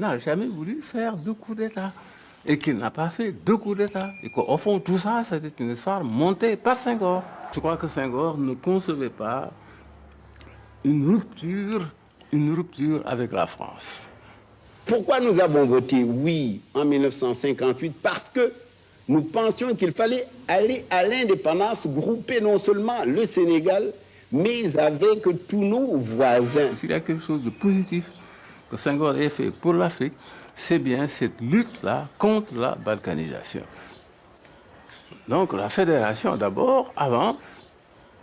n'a jamais voulu faire de coup d'État et qu'il n'a pas fait de coup d'État. Et qu'au fond, tout ça, c'était une histoire montée par Senghor. Je crois que Senghor ne concevait pas une rupture avec la France. Pourquoi nous avons voté oui en 1958? Parce que nous pensions qu'il fallait aller à l'indépendance, grouper non seulement le Sénégal, mais avec tous nos voisins. S'il y a quelque chose de positif que Senghor ait fait pour l'Afrique, c'est bien cette lutte-là contre la balkanisation. Donc la fédération d'abord, avant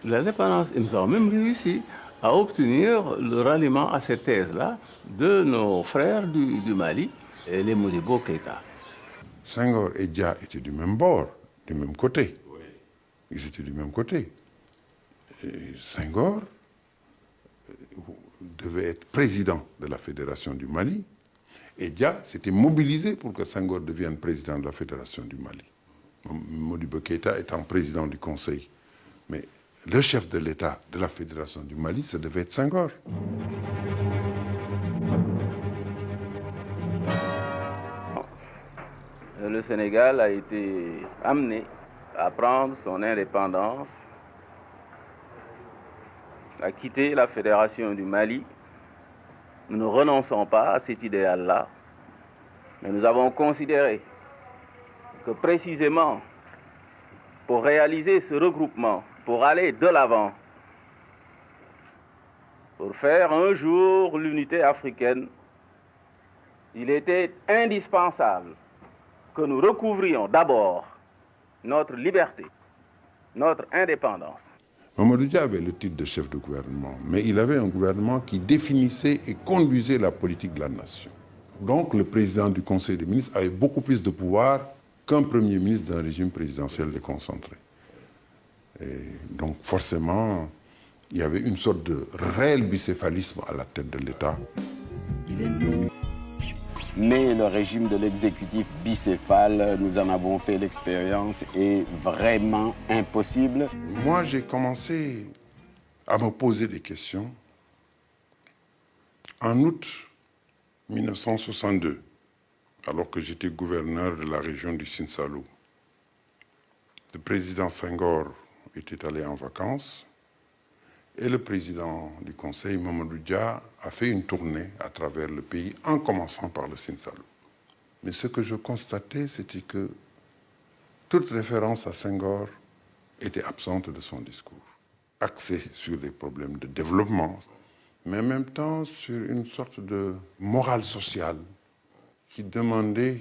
l'indépendance. Et nous avons même réussi à obtenir le ralliement à cette thèse-là de nos frères du Mali, et les Modibo Keïta. Senghor et Dia étaient du même bord, du même côté. Oui. Ils étaient du même côté. Et Senghor devait être président de la Fédération du Mali. Et Dia s'était mobilisé pour que Senghor devienne président de la Fédération du Mali. Modibo Keïta étant président du Conseil. Mais le chef de l'État de la Fédération du Mali, ça devait être Senghor. Le Sénégal a été amené à prendre son indépendance, à quitter la Fédération du Mali. Nous ne renonçons pas à cet idéal-là, mais nous avons considéré que précisément pour réaliser ce regroupement, pour aller de l'avant, pour faire un jour l'unité africaine, il était indispensable que nous recouvrions d'abord notre liberté, notre indépendance. Mamadou Dia avait le titre de chef de gouvernement, mais il avait un gouvernement qui définissait et conduisait la politique de la nation. Donc le président du Conseil des ministres avait beaucoup plus de pouvoir qu'un premier ministre d'un régime présidentiel déconcentré. Et donc forcément, il y avait une sorte de réel bicéphalisme à la tête de l'État. Mais le régime de l'exécutif bicéphale, nous en avons fait l'expérience, est vraiment impossible. Moi, j'ai commencé à me poser des questions en août 1962, alors que j'étais gouverneur de la région du Sine-Saloum. Le président Senghor était allé en vacances et le président du Conseil, Mamadou Dia, a fait une tournée à travers le pays, en commençant par le Sine-Saloum. Mais ce que je constatais, c'était que toute référence à Senghor était absente de son discours, axé sur des problèmes de développement, mais en même temps sur une sorte de morale sociale qui demandait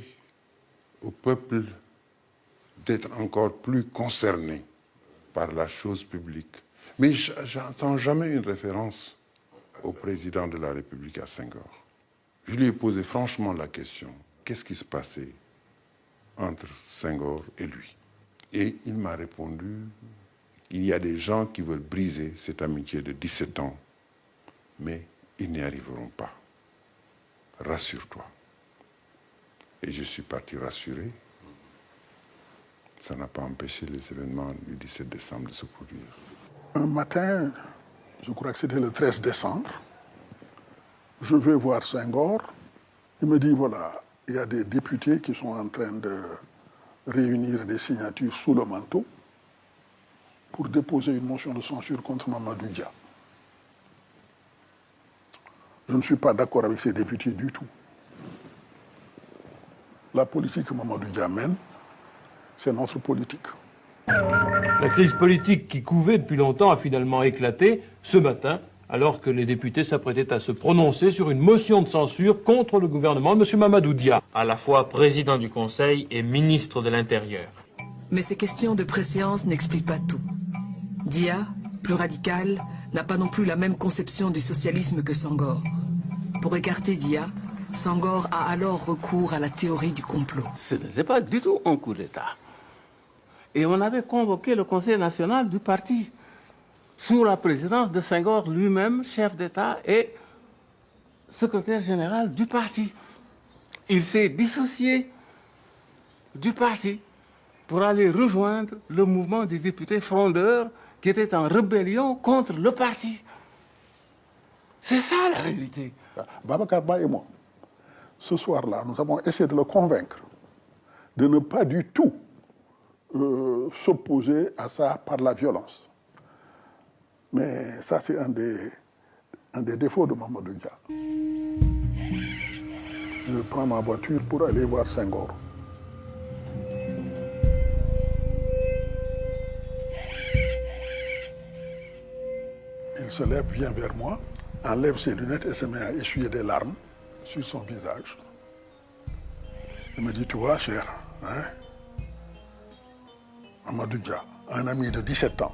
au peuple d'être encore plus concerné par la chose publique. Mais j'entends jamais une référence au président de la République à Senghor. Je lui ai posé franchement la question, qu'est-ce qui se passait entre Senghor et lui? Et il m'a répondu, il y a des gens qui veulent briser cette amitié de 17 ans, mais ils n'y arriveront pas. Rassure-toi. Et je suis parti rassuré. Ça n'a pas empêché les événements du 17 décembre de se produire. Un matin, je crois que c'était le 13 décembre, je vais voir Senghor. Il me dit, voilà, il y a des députés qui sont en train de réunir des signatures sous le manteau pour déposer une motion de censure contre Mamadou Dia. Je ne suis pas d'accord avec ces députés du tout. La politique que Mamadou Dia mène, c'est notre politique. La crise politique qui couvait depuis longtemps a finalement éclaté ce matin, alors que les députés s'apprêtaient à se prononcer sur une motion de censure contre le gouvernement de M. Mamadou Dia. À la fois président du Conseil et ministre de l'Intérieur. Mais ces questions de préséance n'expliquent pas tout. Dia, plus radical, n'a pas non plus la même conception du socialisme que Senghor. Pour écarter Dia, Senghor a alors recours à la théorie du complot. Ce n'était pas du tout un coup d'État. Et on avait convoqué le Conseil national du parti, sous la présidence de Senghor lui-même, chef d'État et secrétaire général du parti. Il s'est dissocié du parti pour aller rejoindre le mouvement des députés frondeurs qui étaient en rébellion contre le parti. C'est ça la vérité. Babacar Ba et moi, ce soir-là, nous avons essayé de le convaincre de ne pas du tout s'opposer à ça par la violence. Mais ça, c'est un des défauts de Mamadou Dia. Je prends ma voiture pour aller voir Senghor. Il se lève, vient vers moi, enlève ses lunettes et se met à essuyer des larmes sur son visage. Il me dit, tu vois, cher, hein, Mamadou Dia, un ami de 17 ans.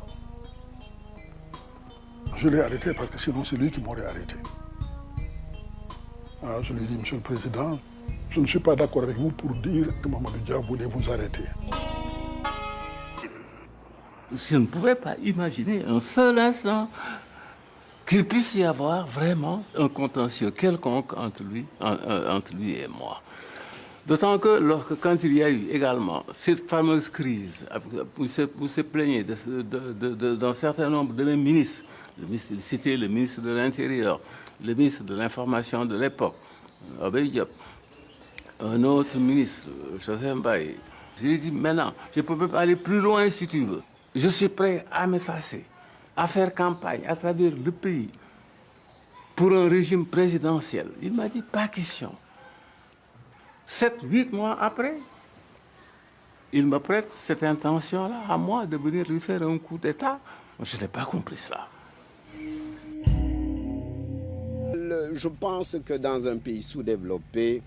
Je l'ai arrêté parce que sinon c'est lui qui m'aurait arrêté. Alors je lui ai dit, Monsieur le Président, je ne suis pas d'accord avec vous pour dire que Mamadou Dia voulait vous arrêter. Je ne pouvais pas imaginer un seul instant qu'il puisse y avoir vraiment un contentieux quelconque entre lui et moi. D'autant que quand il y a eu également cette fameuse crise, où se plaignait d'un certain nombre de ministres, il citait le ministre de l'Intérieur, le ministre de l'Information de l'époque, Abey Diop, un autre ministre, Joseph Mbaye. Je lui ai dit, maintenant, je ne peux pas aller plus loin si tu veux. Je suis prêt à m'effacer, à faire campagne à travers le pays pour un régime présidentiel. Il m'a dit, pas question. 7-8 mois après, il me prête cette intention-là à moi de venir lui faire un coup d'État. Je n'ai pas compris ça. Je pense que dans un pays sous-développé,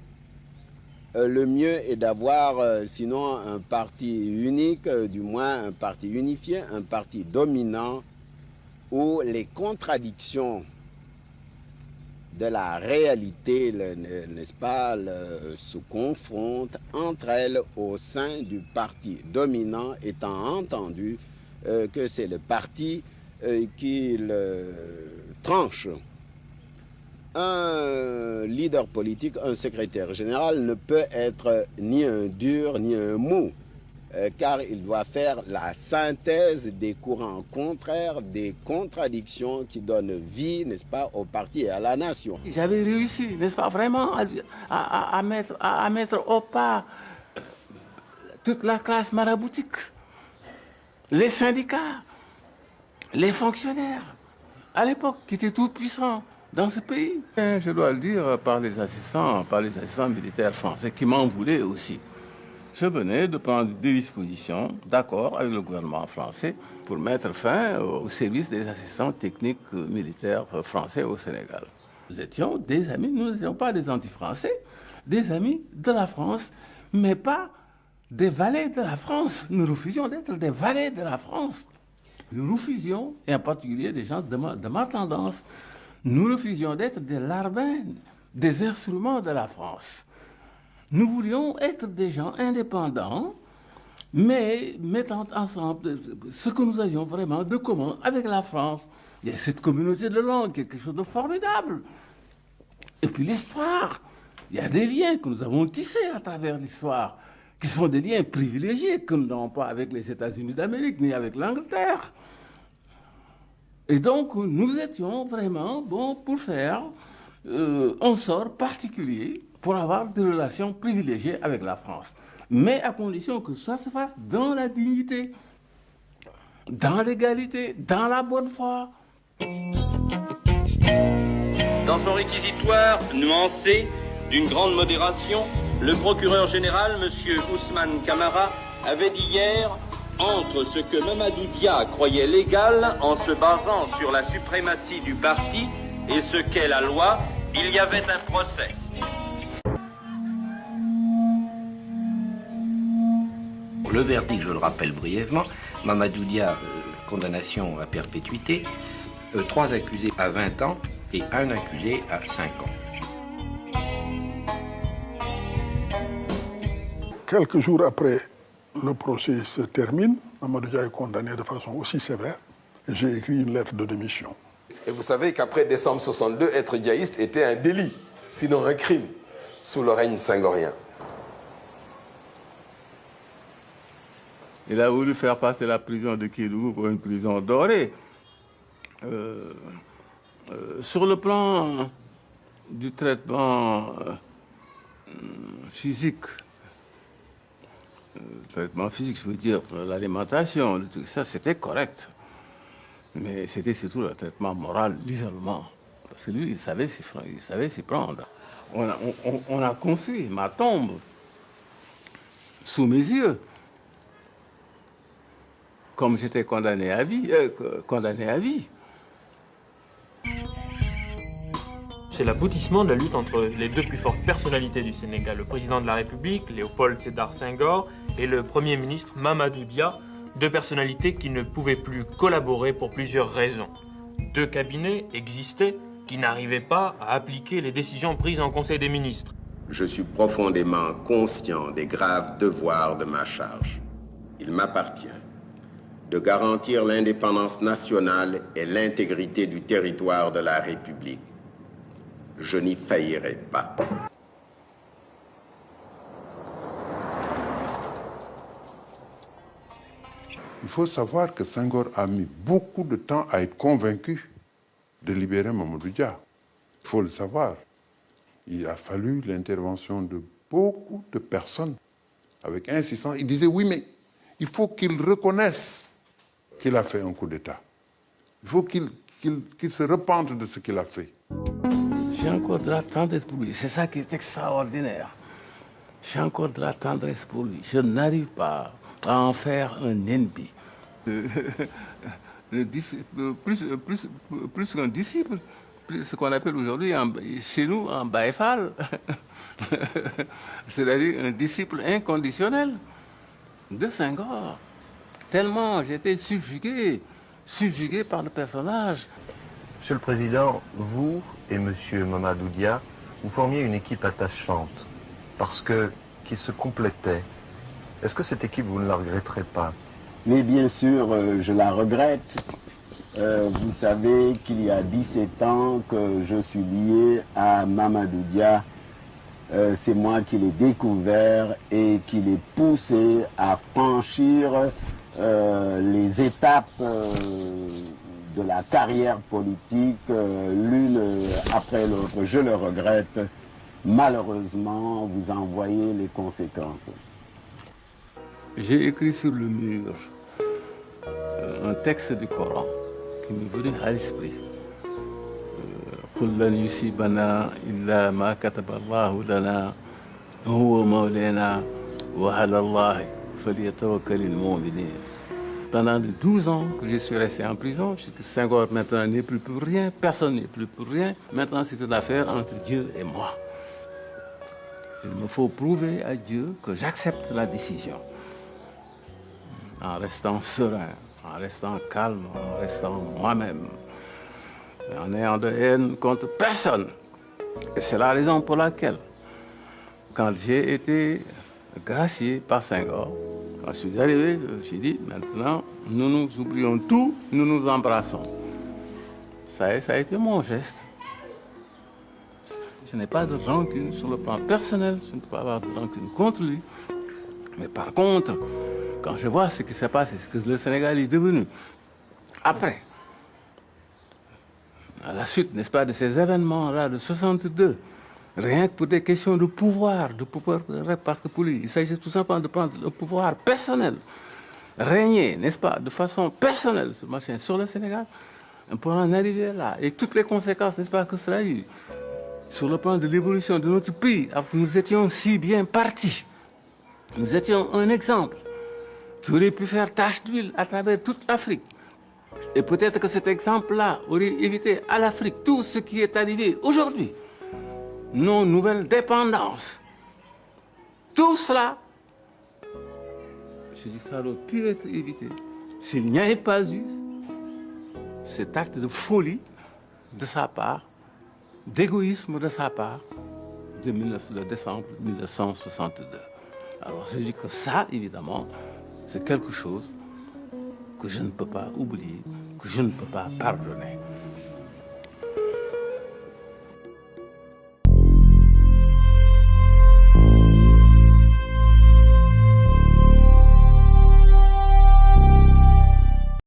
le mieux est d'avoir, sinon un parti unique, du moins un parti unifié, un parti dominant, où les contradictions de la réalité, n'est-ce pas, se confrontent entre elles au sein du parti dominant, étant entendu que c'est le parti qui le tranche. Un leader politique, un secrétaire général ne peut être ni un dur ni un mou, car il doit faire la synthèse des courants contraires, des contradictions qui donnent vie, n'est-ce pas, au parti et à la nation. J'avais réussi, n'est-ce pas, vraiment à mettre au pas toute la classe maraboutique, les syndicats, les fonctionnaires, à l'époque, qui étaient tout puissants dans ce pays. Et je dois le dire par les assistants militaires français qui m'en voulaient aussi. Je venais de prendre des dispositions, d'accord, avec le gouvernement français, pour mettre fin au service des assistants techniques militaires français au Sénégal. Nous étions des amis, nous n'étions pas des anti-français, des amis de la France, mais pas des valets de la France. Nous refusions d'être des valets de la France. Nous refusions, et en particulier des gens de ma tendance, nous refusions d'être des larbins, des instruments de la France. Nous voulions être des gens indépendants, mais mettant ensemble ce que nous avions vraiment de commun avec la France. Il y a cette communauté de langue, quelque chose de formidable. Et puis l'histoire. Il y a des liens que nous avons tissés à travers l'histoire, qui sont des liens privilégiés que nous n'avons pas avec les États-Unis d'Amérique, ni avec l'Angleterre. Et donc, nous étions vraiment bons pour faire un sort particulier pour avoir des relations privilégiées avec la France. Mais à condition que ça se fasse dans la dignité, dans l'égalité, dans la bonne foi. Dans son réquisitoire nuancé, d'une grande modération, le procureur général, M. Ousmane Camara, avait dit hier: entre ce que Mamadou Dia croyait légal en se basant sur la suprématie du parti et ce qu'est la loi, il y avait un procès. Le verdict, je le rappelle brièvement, Mamadou Dia, condamnation à perpétuité, 3 accusés à 20 ans et 1 accusé à 5 ans. Quelques jours après, le procès se termine. Mamadou Dia est condamné de façon aussi sévère. J'ai écrit une lettre de démission. Et vous savez qu'après décembre 62, être diaïste était un délit, sinon un crime, sous le règne senghorien. Il a voulu faire passer la prison de Kédougou pour une prison dorée. Sur le plan du traitement physique, traitement physique, je veux dire, l'alimentation, ça c'était correct. Mais c'était surtout le traitement moral, l'isolement. Parce que lui, il savait s'y prendre. On a construit ma tombe sous mes yeux. Comme j'étais condamné à vie. C'est l'aboutissement de la lutte entre les deux plus fortes personnalités du Sénégal, le président de la République, Léopold Sédar Senghor, et le Premier ministre Mamadou Dia, deux personnalités qui ne pouvaient plus collaborer pour plusieurs raisons. Deux cabinets existaient qui n'arrivaient pas à appliquer les décisions prises en Conseil des ministres. Je suis profondément conscient des graves devoirs de ma charge. Il m'appartient de garantir l'indépendance nationale et l'intégrité du territoire de la République. Je n'y faillirai pas. Il faut savoir que Senghor a mis beaucoup de temps à être convaincu de libérer Mamadou Dia. Il faut le savoir. Il a fallu l'intervention de beaucoup de personnes avec insistance. Il disait oui, mais il faut qu'il reconnaisse qu'il a fait un coup d'État. Il faut qu'il se repente de ce qu'il a fait. J'ai encore de la tendresse pour lui. C'est ça qui est extraordinaire. J'ai encore de la tendresse pour lui. Je n'arrive pas à en faire un ennemi. Plus qu'un disciple, ce qu'on appelle aujourd'hui chez nous un baïfal, c'est-à-dire un disciple inconditionnel de Senghor. Tellement j'étais subjugué par le personnage. Monsieur le Président, vous et Monsieur Mamadou Dia, vous formiez une équipe attachante, qui se complétait. Est-ce que cette équipe, vous ne la regretterez pas? Mais bien sûr, je la regrette. Vous savez qu'il y a 17 ans que je suis lié à Mamadou Dia. C'est moi qui l'ai découvert et qui l'ai poussé à franchir les étapes de la carrière politique, l'une après l'autre. Je le regrette. Malheureusement, vous en voyez les conséquences. J'ai écrit sur le mur un texte du Coran qui m'est venu à l'esprit. قُلْ لَنْ يُصِيبَنَا إِلَّا مَا كَتَبَ اللَّهُ لَنَا هُوَ مَوْلَانَا وَعَلَى اللَّهِ فَلْيَتَوَكَّلِ الْمُؤْمِنُونَ. Pendant 12 ans que je suis resté en prison, Senghor maintenant n'est plus pour rien, personne n'est plus pour rien. Maintenant, c'est une affaire entre Dieu et moi. Il me faut prouver à Dieu que j'accepte la décision. En restant serein, en restant calme, en restant moi-même, en n'ayant de haine contre personne. Et c'est la raison pour laquelle, quand j'ai été gracié par Senghor, quand je suis arrivé, j'ai dit, maintenant, nous nous oublions tout, nous nous embrassons. Ça a été mon geste. Je n'ai pas de rancune sur le plan personnel, je ne peux pas avoir de rancune contre lui. Mais par contre, quand je vois ce qui s'est passé, ce que le Sénégal est devenu, après, à la suite, n'est-ce pas, de ces événements-là de 62, rien que pour des questions de pouvoir parce que pour lui, il s'agit tout simplement de prendre le pouvoir personnel, régner, n'est-ce pas, de façon personnelle, ce machin, sur le Sénégal, pour en arriver là, et toutes les conséquences, n'est-ce pas, que cela a eu, sur le plan de l'évolution de notre pays, alors que nous étions si bien partis. Nous étions un exemple qui aurait pu faire tache d'huile à travers toute l'Afrique. Et peut-être que cet exemple-là aurait évité à l'Afrique tout ce qui est arrivé aujourd'hui. Nos nouvelles dépendances. Tout cela, je dis, ça aurait pu être évité s'il n'y avait pas eu cet acte de folie de sa part, d'égoïsme de sa part, de décembre 1962. Alors je dis que ça, évidemment, c'est quelque chose que je ne peux pas oublier, que je ne peux pas pardonner.